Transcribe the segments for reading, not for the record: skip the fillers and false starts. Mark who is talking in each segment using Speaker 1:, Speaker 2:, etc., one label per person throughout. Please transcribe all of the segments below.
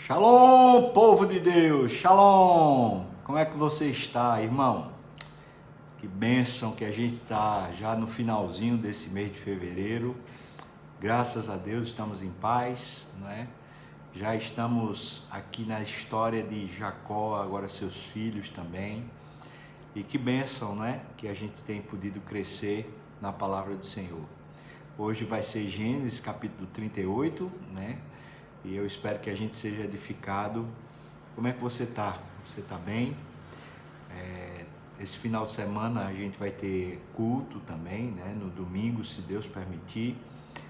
Speaker 1: Shalom, povo de Deus, shalom! Como é que você está, irmão? Que bênção que a gente está já no finalzinho desse mês de fevereiro. Graças a Deus estamos em paz, não é? Já estamos aqui na história de Jacó, agora seus filhos também. E que bênção, não é? Que a gente tem podido crescer na palavra do Senhor. Hoje vai ser Gênesis capítulo 38, né? E eu espero que a gente seja edificado. Como é que você está? Você está bem? Esse final de semana a gente vai ter culto também, né? No domingo, se Deus permitir,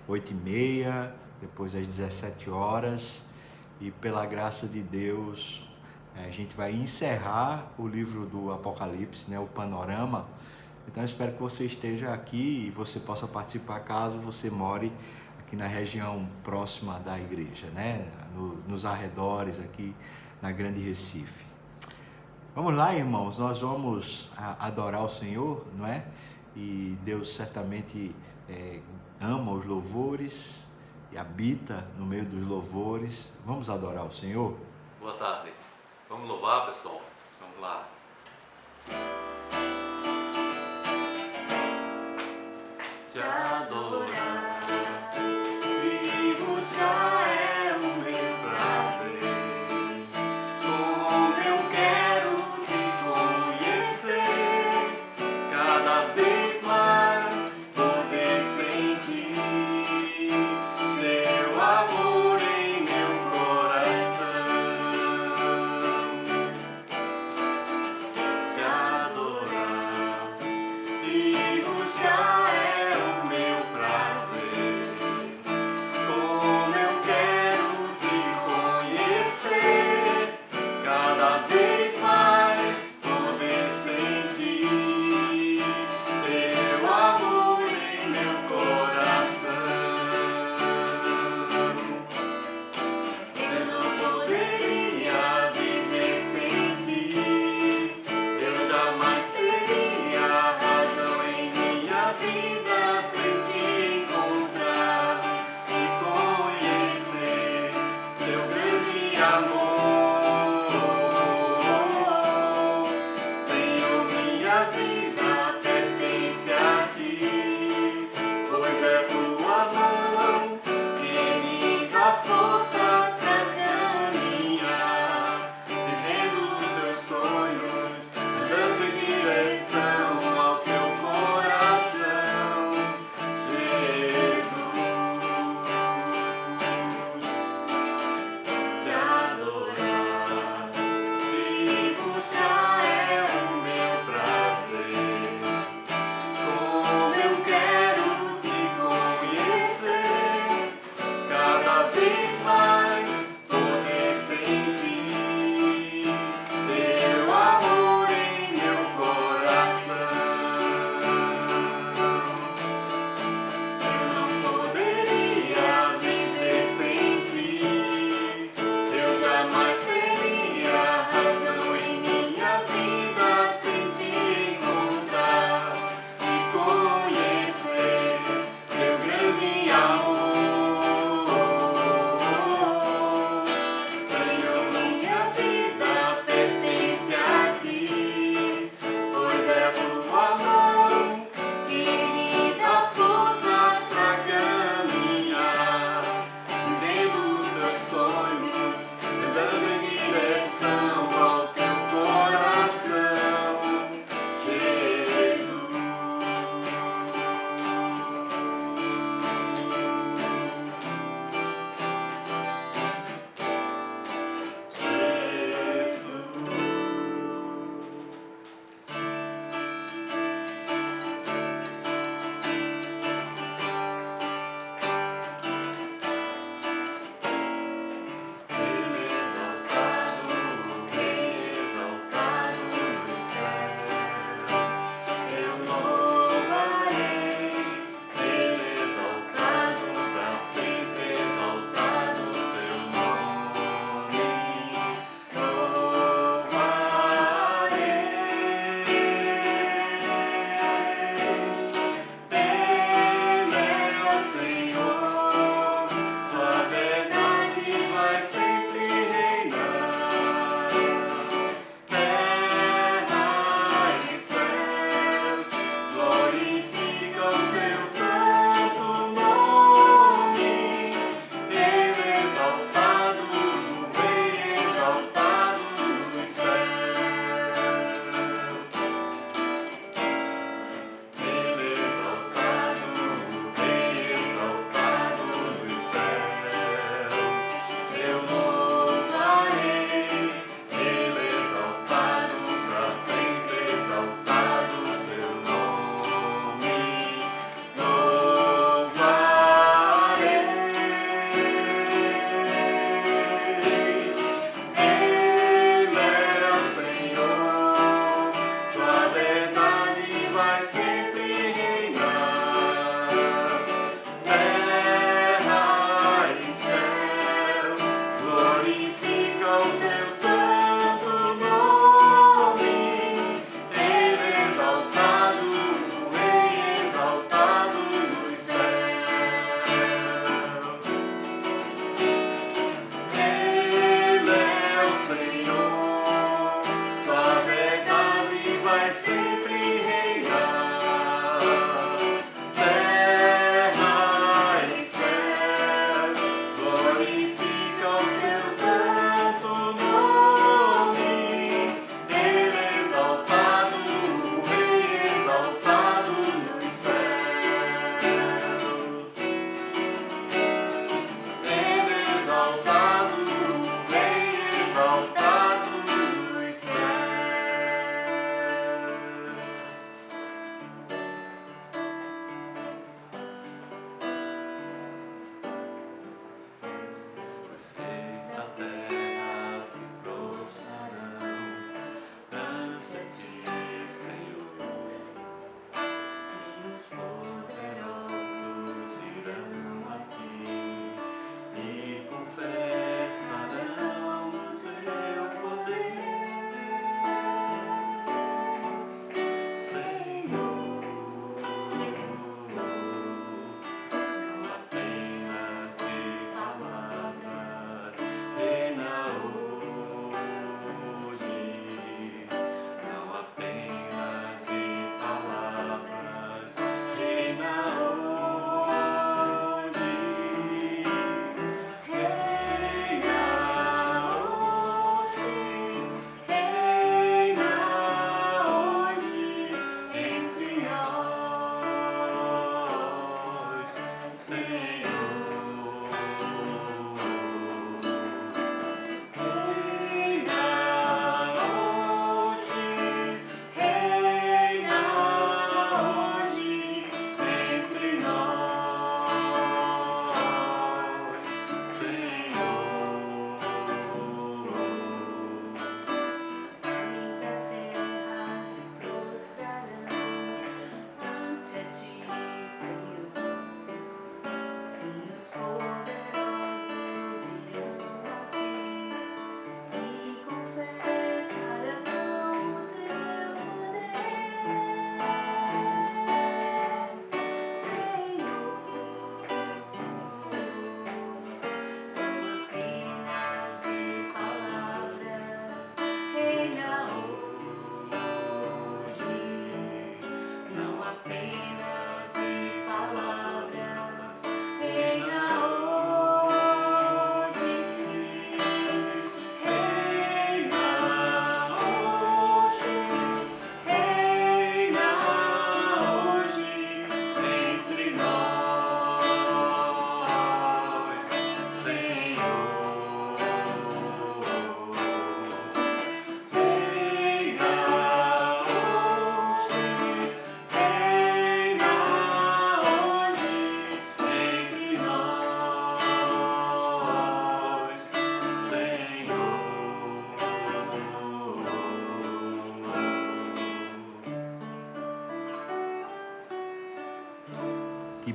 Speaker 1: 8h30, depois às 17 horas. E pela graça de Deus, a gente vai encerrar o livro do Apocalipse, né? O panorama. Então eu espero que você esteja aqui e você possa participar caso você more aqui na região próxima da igreja, né? Nos arredores aqui na Grande Recife. Vamos lá, irmãos, nós vamos adorar o Senhor, não é? E Deus certamente ama os louvores e habita no meio dos louvores. Vamos adorar o Senhor?
Speaker 2: Boa tarde. Vamos louvar, pessoal? Vamos lá. Te adorar, te buscar é o meu prazer. Como eu quero te conhecer, cada vez mais poder sentir teu amor em meu coração. Te adorar, te buscar é o meu prazer. Como eu quero te conhecer, cada vez mais poder sentir teu amor em meu coração. Eu não poderia viver sem ti, eu jamais teria razão em minha vida sem te encontrar e conhecer teu grande amor. Senhor, minha vida pertence a ti, pois é tua mão que me dá forças pra caminhar, vivendo os teus sonhos, andando em direção ao teu coração, Jesus. Te adoro.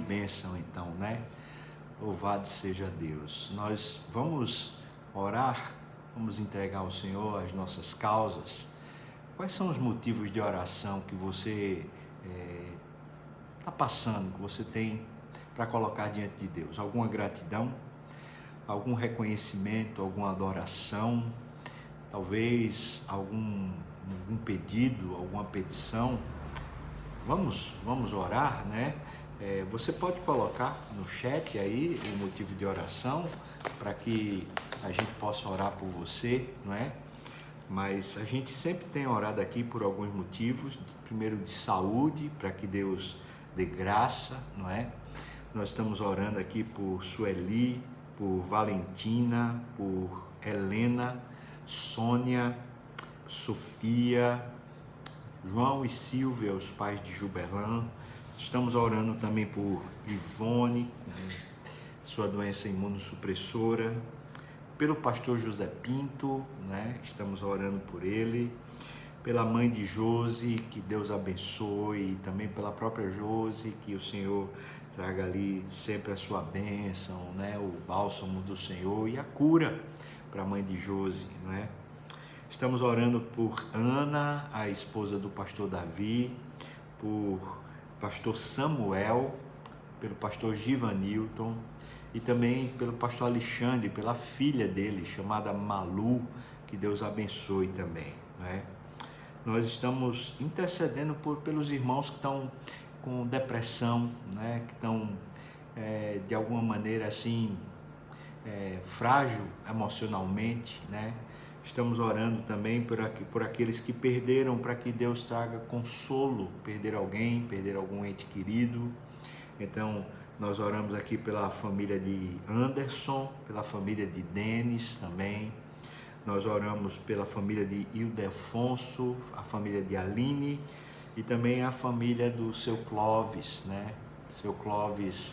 Speaker 1: bênção então, né? Louvado seja Deus. Nós vamos orar, vamos entregar ao Senhor as nossas causas. Quais são os motivos de oração que você está passando, que você tem para colocar diante de Deus? Alguma gratidão? Algum reconhecimento? Alguma adoração? Talvez algum pedido, alguma petição? Vamos orar, né? Você pode colocar no chat aí o motivo de oração para que a gente possa orar por você, não é? Mas a gente sempre tem orado aqui por alguns motivos. Primeiro, de saúde, para que Deus dê graça, não é? Nós estamos orando aqui por Sueli, por Valentina, por Helena, Sônia, Sofia, João e Silvia, os pais de Juberlan. Estamos orando também por Ivone, sua doença imunossupressora, pelo pastor José Pinto, né? Estamos orando por ele, pela mãe de Josi, que Deus abençoe, e também pela própria Josi, que o Senhor traga ali sempre a sua bênção, né? O bálsamo do Senhor e a cura para a mãe de Josi, não é? Estamos orando por Ana, a esposa do pastor Davi, por pastor Samuel, pelo pastor Givanilton e também pelo pastor Alexandre, pela filha dele, chamada Malu, que Deus abençoe também, né? Nós estamos intercedendo pelos irmãos que estão com depressão, né? Que estão de alguma maneira assim frágil emocionalmente, né? Estamos orando também por aqueles que perderam, para que Deus traga consolo, perder alguém, perder algum ente querido. Então, nós oramos aqui pela família de Anderson, pela família de Denis também. Nós oramos pela família de Ildefonso, a família de Aline e também a família do seu Clóvis, né? Seu Clóvis,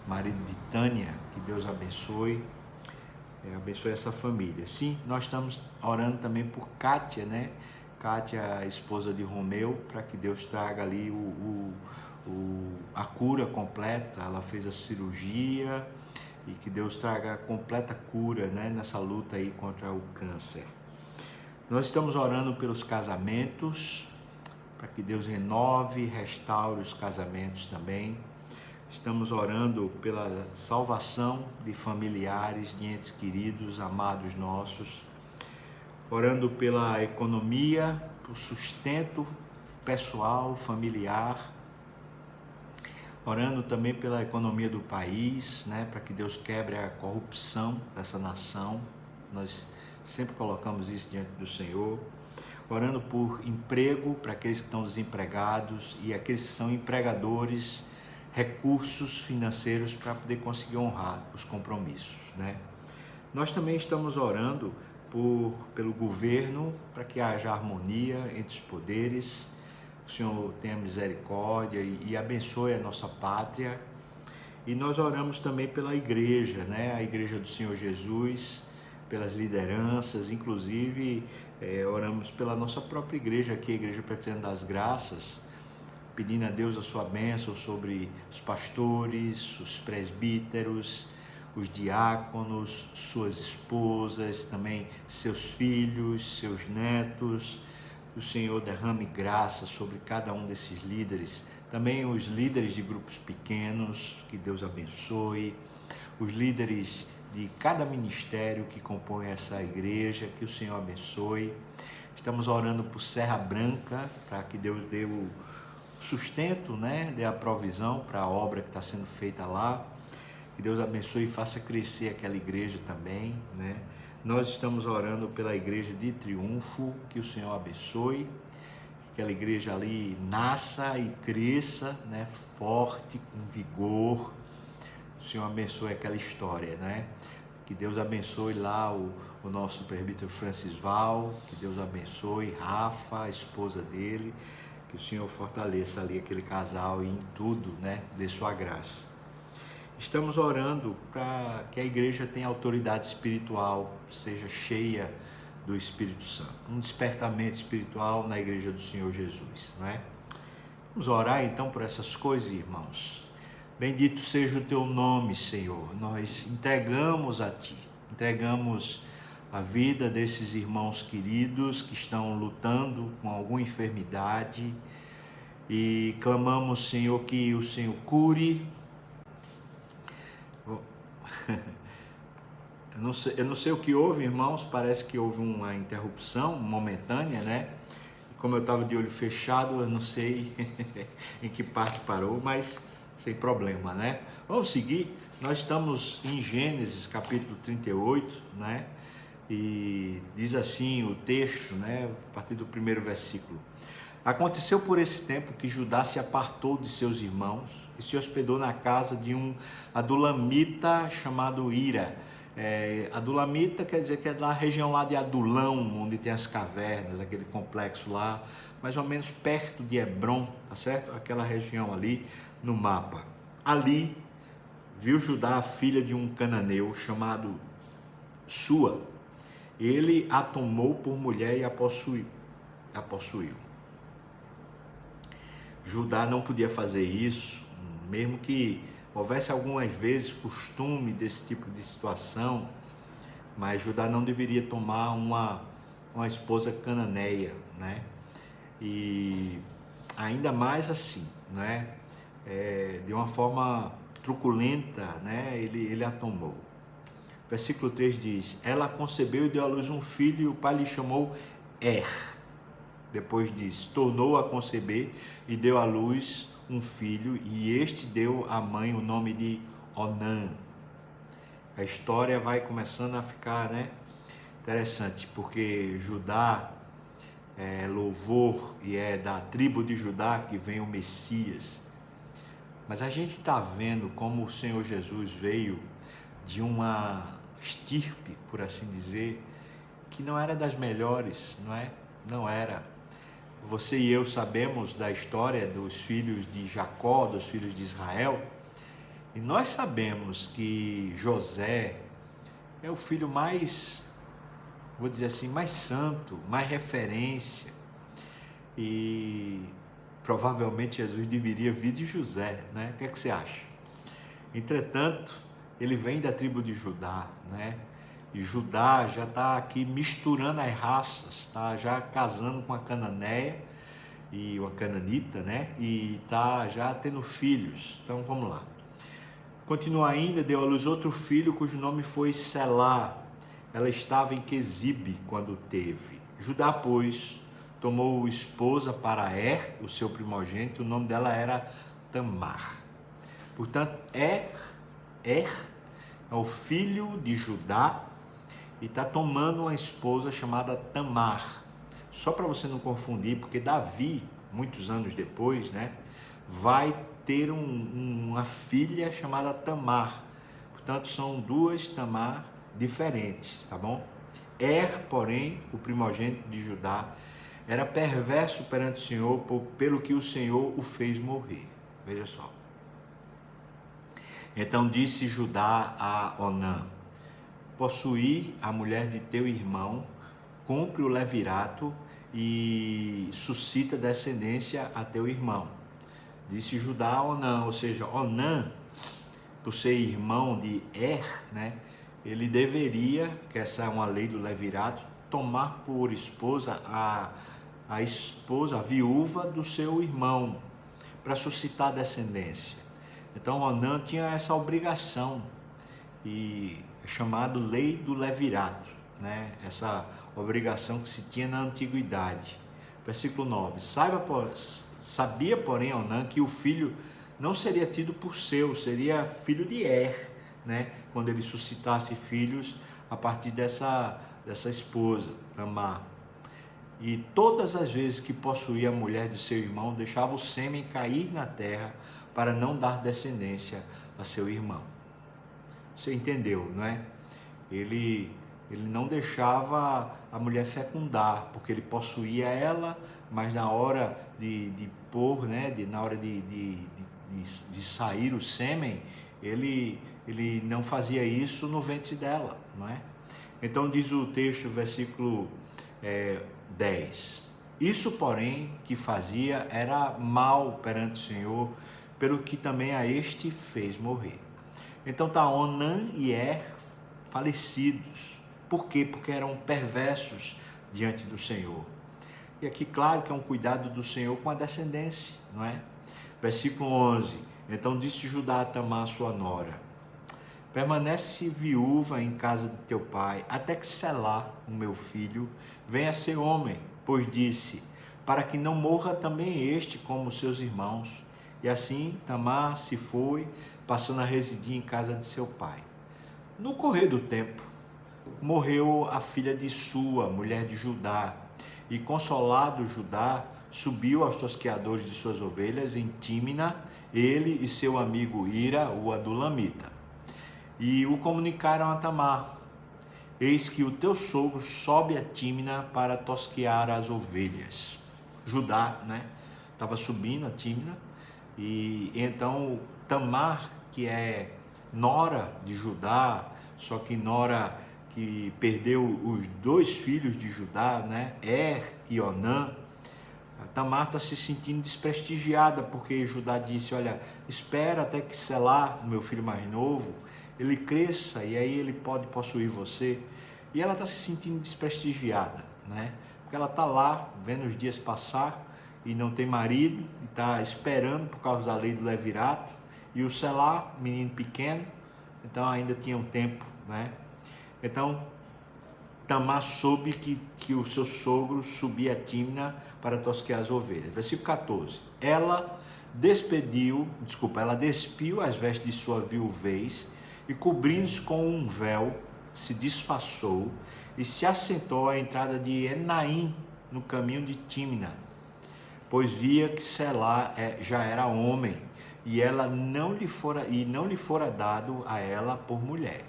Speaker 1: marido de Tânia, que Deus abençoe. Abençoe essa família. Sim, nós estamos orando também por Kátia, né? Kátia, a esposa de Romeu, para que Deus traga ali a cura completa. Ela fez a cirurgia e que Deus traga a completa cura, né? Nessa luta aí contra o câncer. Nós estamos orando pelos casamentos, para que Deus renove e restaure os casamentos também. Estamos orando pela salvação de familiares, de entes queridos, amados nossos. Orando pela economia, pelo sustento pessoal, familiar. Orando também pela economia do país, né, para que Deus quebre a corrupção dessa nação. Nós sempre colocamos isso diante do Senhor. Orando por emprego para aqueles que estão desempregados e aqueles que são empregadores, recursos financeiros para poder conseguir honrar os compromissos, né? Nós também estamos orando pelo governo, para que haja harmonia entre os poderes. O Senhor tenha misericórdia e abençoe a nossa pátria. E nós oramos também pela igreja, né? A igreja do Senhor Jesus, pelas lideranças, inclusive oramos pela nossa própria igreja aqui, a Igreja Presbiteriana das Graças, pedindo a Deus a sua bênção sobre os pastores, os presbíteros, os diáconos, suas esposas, também seus filhos, seus netos. O Senhor derrame graça sobre cada um desses líderes. Também os líderes de grupos pequenos, que Deus abençoe. Os líderes de cada ministério que compõe essa igreja, que o Senhor abençoe. Estamos orando por Serra Branca, para que Deus dê o sustento, né? Dê a provisão para a obra que está sendo feita lá. Que Deus abençoe e faça crescer aquela igreja também, né? Nós estamos orando pela igreja de Triunfo, que o Senhor abençoe, que aquela igreja ali nasça e cresça, né? Forte, com vigor. O Senhor abençoe aquela história, né? Que Deus abençoe lá o nosso presbítero Francisval, que Deus abençoe Rafa, a esposa dele, que o Senhor fortaleça ali aquele casal e em tudo, né? Dê sua graça. Estamos orando para que a igreja tenha autoridade espiritual, seja cheia do Espírito Santo. Um despertamento espiritual na igreja do Senhor Jesus, não é? Vamos orar então por essas coisas, irmãos. Bendito seja o teu nome, Senhor. Nós entregamos a ti, entregamos a vida desses irmãos queridos que estão lutando com alguma enfermidade e clamamos, Senhor, que o Senhor cure. Eu não sei o que houve, irmãos, parece que houve uma interrupção momentânea, né? Como eu estava de olho fechado, eu não sei em que parte parou, mas sem problema, né? Vamos seguir. Nós estamos em Gênesis capítulo 38, né? E diz assim o texto, né? A partir do primeiro versículo. Aconteceu por esse tempo que Judá se apartou de seus irmãos e se hospedou na casa de um adulamita chamado Ira. Adulamita quer dizer que é da região lá de Adulão, onde tem as cavernas, aquele complexo lá, mais ou menos perto de Hebrom, tá certo? Aquela região ali no mapa. Ali viu Judá a filha de um cananeu chamado Sua. Ele a tomou por mulher e a possuiu. Judá não podia fazer isso, mesmo que houvesse algumas vezes costume desse tipo de situação, mas Judá não deveria tomar uma esposa cananeia, né? E ainda mais assim, né? De uma forma truculenta, né? Ele a tomou. Versículo 3 diz: ela concebeu e deu à luz um filho e o pai lhe chamou Depois diz: tornou a conceber e deu à luz um filho e este deu à mãe o nome de Onã. A história vai começando a ficar, né, interessante, porque Judá é louvor e é da tribo de Judá que vem o Messias. Mas a gente está vendo como o Senhor Jesus veio de uma estirpe, por assim dizer, que não era das melhores, não é? Não era. Você e eu sabemos da história dos filhos de Jacó, dos filhos de Israel, e nós sabemos que José é o filho mais, vou dizer assim, mais santo, mais referência, e provavelmente Jesus deveria vir de José, né? O que é que você acha? Entretanto, ele vem da tribo de Judá, né? E Judá já está aqui misturando as raças, está já casando com a cananeia e uma cananita, né? E está já tendo filhos. Então vamos lá. Continua ainda, deu à luz outro filho cujo nome foi Selá. Ela estava em Quezibe quando teve. Judá, pois, tomou esposa para o seu primogênito, o nome dela era Tamar. Portanto, é o filho de Judá e está tomando uma esposa chamada Tamar. Só para você não confundir, porque Davi, muitos anos depois, né, vai ter uma filha chamada Tamar. Portanto, são duas Tamar diferentes, tá bom? Porém, o primogênito de Judá, era perverso perante o Senhor, pelo que o Senhor o fez morrer. Veja só. Então disse Judá a Onã: possuí a mulher de teu irmão, cumpre o levirato e suscita descendência a teu irmão. Disse Judá a Onã, ou seja, Onã, por ser irmão de né, ele deveria, que essa é uma lei do levirato, tomar por esposa a esposa, a viúva do seu irmão, para suscitar descendência. Então Onã tinha essa obrigação, e é chamado lei do levirato, né? Essa obrigação que se tinha na antiguidade. Versículo 9: sabia, porém, Onã que o filho não seria tido por seu, seria filho de né? Quando ele suscitasse filhos a partir dessa esposa, Tamar. E todas as vezes que possuía a mulher de seu irmão, deixava o sêmen cair na terra para não dar descendência a seu irmão. Você entendeu, não é? Ele não deixava a mulher fecundar, porque ele possuía ela, mas na hora de pôr, né, na hora de sair o sêmen, ele não fazia isso no ventre dela, não é? Então diz o texto, versículo 10: isso, porém, que fazia era mal perante o Senhor, pelo que também a este fez morrer. Então tá Onã e falecidos. Por quê? Porque eram perversos diante do Senhor. E aqui, claro que é um cuidado do Senhor com a descendência, não é? Versículo 11. Então disse Judá a Tamar, sua nora: permanece viúva em casa de teu pai, até que Selá, o meu filho, venha a ser homem. Pois disse, para que não morra também este como seus irmãos. E assim Tamar se foi, passando a residir em casa de seu pai. No correr do tempo, morreu a filha de Sua, mulher de Judá, e consolado Judá, subiu aos tosqueadores de suas ovelhas em Tímina, ele e seu amigo Ira, o adulamita, e o comunicaram a Tamar: eis que o teu sogro sobe a Tímina para tosquear as ovelhas. Judá, né, estava subindo a Tímina, e então Tamar, que é nora de Judá, só que nora que perdeu os 2 filhos de Judá, né, e Onã, a Tamar está se sentindo desprestigiada, porque Judá disse: olha, espera até que Selá, meu filho mais novo, ele cresça e aí ele pode possuir você. E ela está se sentindo desprestigiada, né? Porque ela está lá, vendo os dias passar e não tem marido, e está esperando por causa da lei do levirato. E o Selá, menino pequeno, então ainda tinha um tempo, né? Então Tamar soube que o seu sogro subia a Tímina para tosquear as ovelhas. Versículo 14. Ela despiu as vestes de sua viuvez e, cobrindo-se com um véu, se disfarçou e se assentou à entrada de Enaim, no caminho de Tímina, pois via que Selá já era homem e não lhe fora dado a ela por mulher.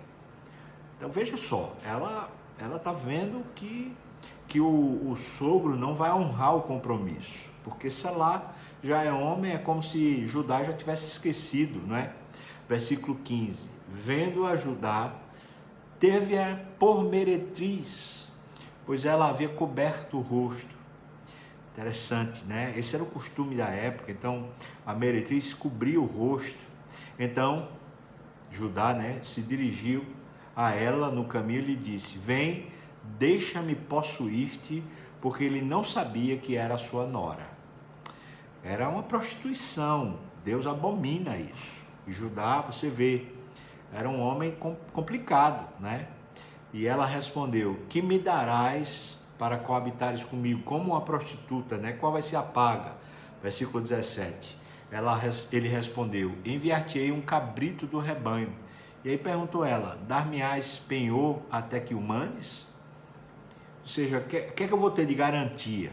Speaker 1: Então veja só, ela está vendo que o sogro não vai honrar o compromisso, porque Selá já é homem, é como se Judá já tivesse esquecido, não é? Versículo 15. Vendo-a Judá, teve-a por meretriz, pois ela havia coberto o rosto. Interessante, né? Esse era o costume da época. Então a meretriz cobria o rosto. Então Judá, né, se dirigiu a ela no caminho e lhe disse: vem, deixa-me possuir-te, porque ele não sabia que era sua nora. Era uma prostituição, Deus abomina isso. E Judá, você vê, era um homem complicado, né? E ela respondeu: que me darás para coabitares comigo, como uma prostituta, né? Qual vai ser a paga? Versículo 17. Ele respondeu: enviar-te-ei um cabrito do rebanho. E aí perguntou ela: dar-me-ás penhor até que o mandes? Ou seja, o que é que eu vou ter de garantia?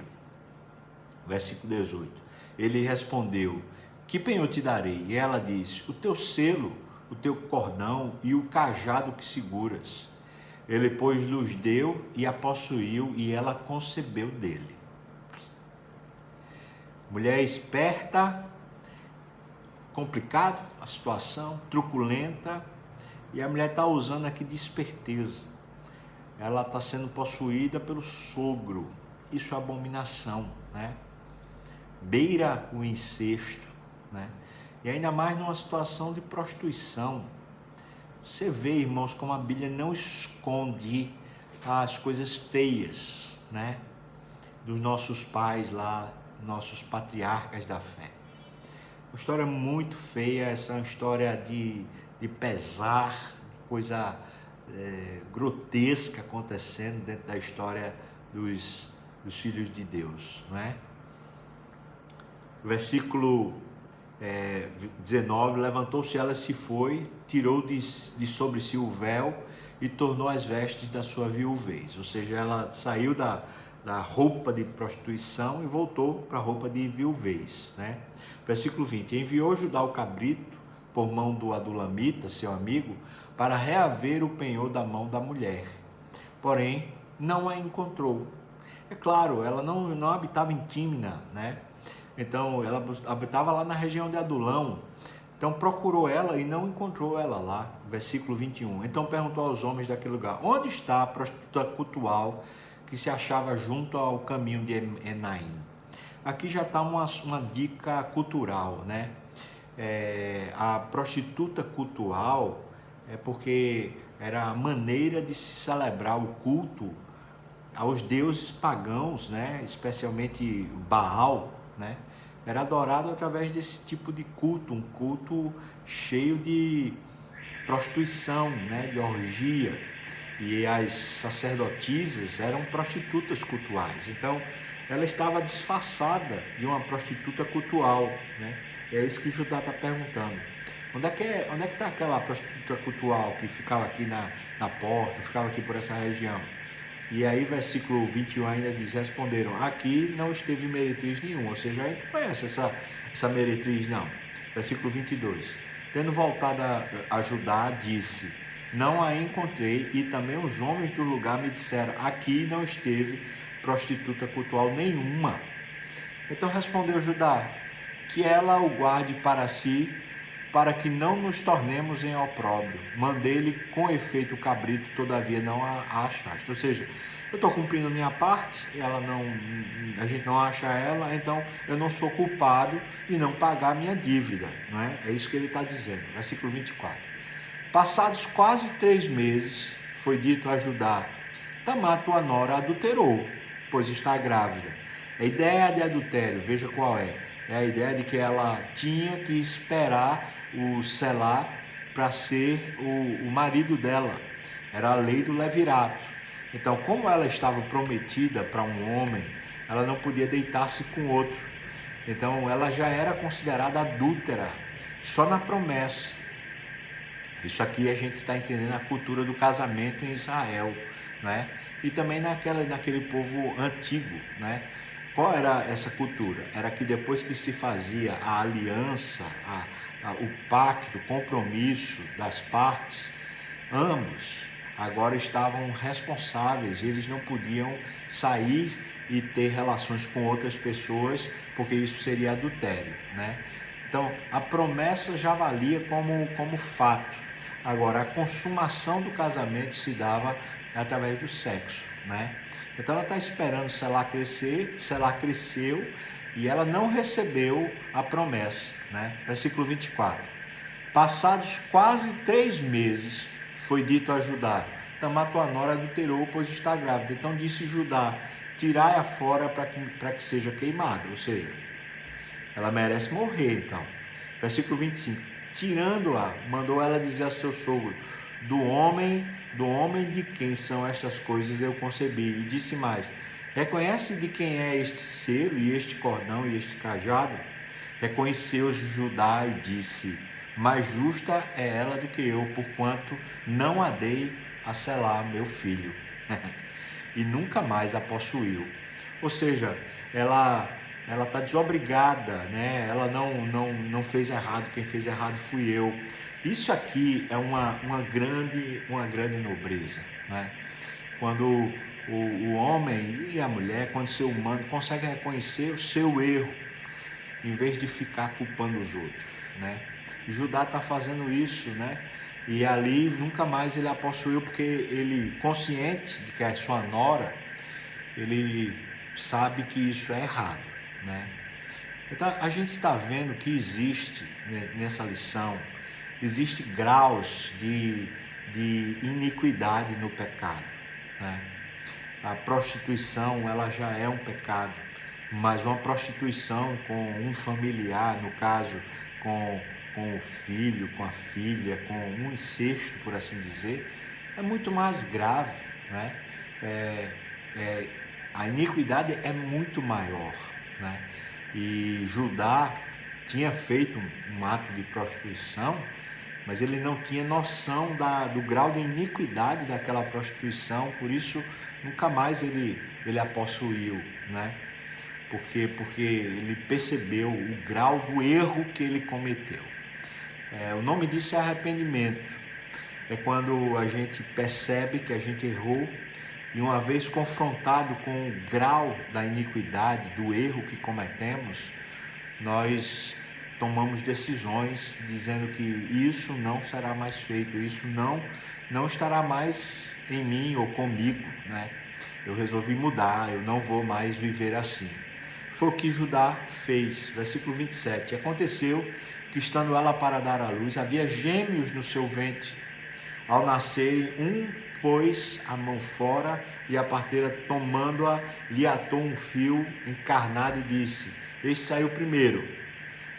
Speaker 1: Versículo 18. Ele respondeu: que penhor te darei? E ela disse: o teu selo, o teu cordão e o cajado que seguras. Ele, pois, lhes deu e a possuiu, e ela concebeu dele. Mulher esperta, complicado a situação, truculenta, e a mulher está usando aqui de esperteza. Ela está sendo possuída pelo sogro. Isso é abominação, né? Beira o incesto, né? E ainda mais numa situação de prostituição. Você vê, irmãos, como a Bíblia não esconde as coisas feias, né, dos nossos pais lá, nossos patriarcas da fé. Uma história muito feia, essa é uma história de pesar, coisa grotesca acontecendo dentro da história dos filhos de Deus, não é? Versículo 19, levantou-se ela, se foi, tirou de sobre si o véu e tornou as vestes da sua viuvez. Ou seja, ela saiu da roupa de prostituição e voltou para a roupa de viuvez, né? Versículo 20, enviou Judá o cabrito por mão do adulamita, seu amigo, para reaver o penhor da mão da mulher. Porém, não a encontrou. É claro, ela não habitava em Tímina, né? Então, ela habitava lá na região de Adulão. Então, procurou ela e não encontrou ela lá. Versículo 21. Então, perguntou aos homens daquele lugar: onde está a prostituta cultual que se achava junto ao caminho de Enaim? Aqui já está uma dica cultural, né? a prostituta cultual é porque era a maneira de se celebrar o culto aos deuses pagãos, né? Especialmente Baal, né? Era adorado através desse tipo de culto, um culto cheio de prostituição, né? De orgia. E as sacerdotisas eram prostitutas cultuais. Então, ela estava disfarçada de uma prostituta cultual, né? É isso que Judá está perguntando. Onde é que está aquela prostituta cultual que ficava aqui na porta, ficava aqui por essa região? E aí, versículo 21 ainda diz: responderam, aqui não esteve meretriz nenhuma. Ou seja, a gente não conhece essa meretriz, não. Versículo 22. Tendo voltado a Judá, disse: não a encontrei, e também os homens do lugar me disseram: aqui não esteve prostituta cultual nenhuma. Então respondeu Judá: que ela o guarde para si, para que não nos tornemos em opróbrio. Mandei-lhe com efeito o cabrito, todavia não a achaste. Ou seja, eu estou cumprindo a minha parte, a gente não acha ela, então eu não sou culpado de não pagar a minha dívida. Não é? É isso que ele está dizendo. Versículo 24. Passados quase 3 meses, foi dito a Judá: Tamar, tua nora, adulterou, pois está grávida. A ideia de adultério, veja qual é. É a ideia de que ela tinha que esperar o Selá para ser o marido dela. Era a lei do levirato. Então, como ela estava prometida para um homem, ela não podia deitar-se com outro. Então, ela já era considerada adúltera, só na promessa. Isso aqui a gente está entendendo a cultura do casamento em Israel, né? E também naquele povo antigo, né? Qual era essa cultura? Era que depois que se fazia a aliança, o pacto, o compromisso das partes, ambos agora estavam responsáveis, eles não podiam sair e ter relações com outras pessoas, porque isso seria adultério, né? Então, a promessa já valia como fato. Agora, a consumação do casamento se dava através do sexo, né? Então ela está esperando Selá crescer, Selá cresceu e ela não recebeu a promessa, né? Versículo 24. Passados quase 3 meses, foi dito a Judá: Tamar, tua nora, adulterou, pois está grávida. Então disse Judá: tirai-a fora para que seja queimada. Ou seja, ela merece morrer, então. Versículo 25. Tirando-a, mandou ela dizer a seu sogro: do homem de quem são estas coisas eu concebi. E disse mais: reconhece de quem é este selo e este cordão e este cajado? Reconheceu Judá e disse: mais justa é ela do que eu, porquanto não a dei a Selá, meu filho. E nunca mais a possuiu. Ou seja, ela está desobrigada, né? Ela não fez errado, quem fez errado fui eu. Isso aqui é uma grande nobreza, né? Quando o homem e a mulher, quando o ser humano consegue reconhecer o seu erro, em vez de ficar culpando os outros, né? Judá está fazendo isso, né? E ali nunca mais ele a possuiu, porque ele, consciente de que é sua nora, ele sabe que isso é errado, né? Então a gente está vendo que existe, né, nessa lição, existe graus de iniquidade no pecado, né? A prostituição, ela já é um pecado, mas uma prostituição com um familiar, no caso com o filho, com a filha, com um incesto, por assim dizer, é muito mais grave, né? A iniquidade é muito maior, né? E Judá tinha feito um ato de prostituição, mas ele não tinha noção do grau de iniquidade daquela prostituição, por isso nunca mais ele a possuiu, né? Porque ele percebeu o grau do erro que ele cometeu. O nome disso é arrependimento. É quando a gente percebe que a gente errou e, uma vez confrontado com o grau da iniquidade, do erro que cometemos, nós tomamos decisões dizendo que isso não será mais feito, isso não estará mais em mim ou comigo, né? Eu resolvi mudar, eu não vou mais viver assim. Foi o que Judá fez. Versículo 27. Aconteceu que que estando ela para dar à luz, havia gêmeos no seu ventre. Ao nascerem, um pôs a mão fora e a parteira, tomando-a, lhe atou um fio encarnado e disse: este saiu primeiro.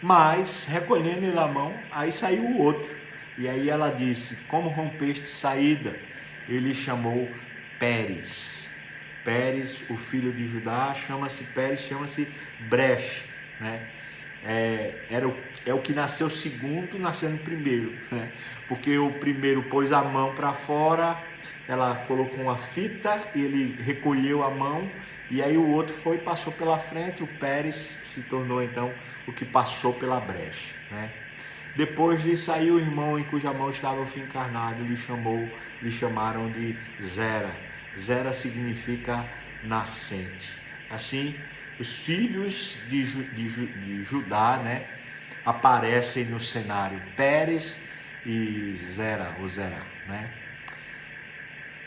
Speaker 1: Mas, recolhendo ele a mão, aí saiu o outro. E aí ela disse: como rompeste saída? Ele chamou Pérez. Pérez, o filho de Judá, chama-se Pérez, chama-se breche, né? É o que nasceu segundo, nascendo primeiro, né? Porque o primeiro pôs a mão para fora, ela colocou uma fita e ele recolheu a mão, e aí o outro foi e passou pela frente. O Pérez se tornou então o que passou pela brecha, né? Depois lhe saiu o irmão em cuja mão estava o fio encarnado, lhe chamaram de Zera. Zera significa nascente. Assim, os filhos de Judá, né, aparecem no cenário, Pérez e Zera, ou Zera, né?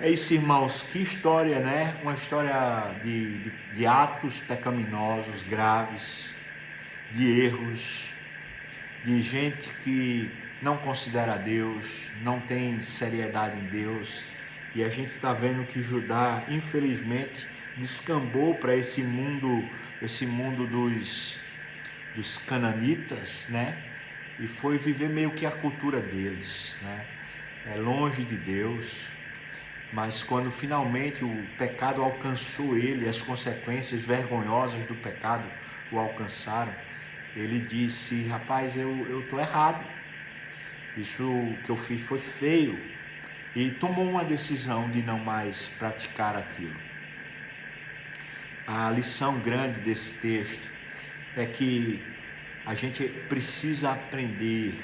Speaker 1: É isso, irmãos, que história, né? Uma história de atos pecaminosos graves, de erros, de gente que não considera Deus, não tem seriedade em Deus. E a gente está vendo que Judá, infelizmente, descambou para esse mundo dos cananitas, né? E foi viver meio que a cultura deles, né? É longe de Deus. Mas quando finalmente o pecado alcançou ele, as consequências vergonhosas do pecado o alcançaram, ele disse: rapaz, eu estou errado, isso que eu fiz foi feio, e tomou uma decisão de não mais praticar aquilo. A lição grande desse texto é que a gente precisa aprender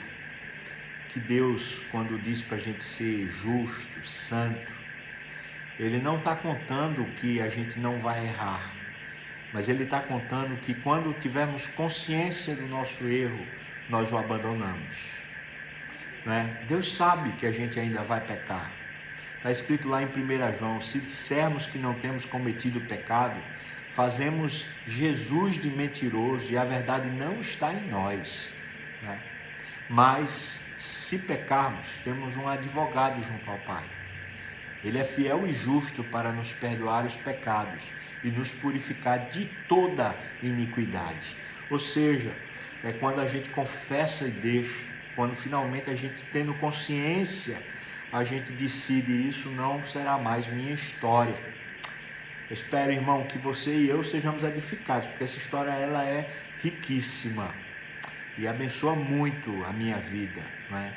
Speaker 1: que Deus, quando diz para a gente ser justo, santo, Ele não está contando que a gente não vai errar, mas Ele está contando que quando tivermos consciência do nosso erro, nós o abandonamos, né? Deus sabe que a gente ainda vai pecar. Está escrito lá em 1 João, se dissermos que não temos cometido pecado, fazemos Jesus de mentiroso e a verdade não está em nós, né? Mas se pecarmos, temos um advogado junto ao Pai. Ele é fiel e justo para nos perdoar os pecados e nos purificar de toda iniquidade. Ou seja, é quando a gente confessa e deixa, quando finalmente a gente tendo consciência, a gente decide: isso não será mais minha história. Eu espero, irmão, que você e eu sejamos edificados, porque essa história ela é riquíssima e abençoa muito a minha vida, né?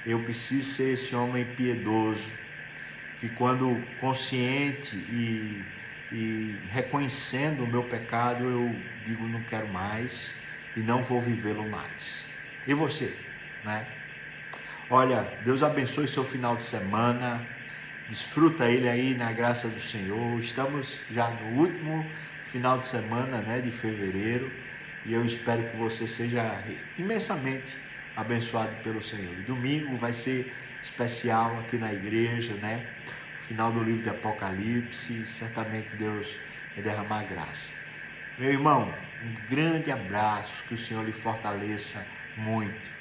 Speaker 1: Eu preciso ser esse homem piedoso, que quando consciente e reconhecendo o meu pecado, eu digo: não quero mais e não vou vivê-lo mais. E você, né? Olha, Deus abençoe seu final de semana, desfruta ele aí na graça do Senhor. Estamos já no último final de semana, né, de fevereiro, e eu espero que você seja imensamente abençoado pelo Senhor. E domingo vai ser especial aqui na igreja, né? O final do livro de Apocalipse, certamente Deus vai derramar graça. Meu irmão, um grande abraço, que o Senhor lhe fortaleça muito.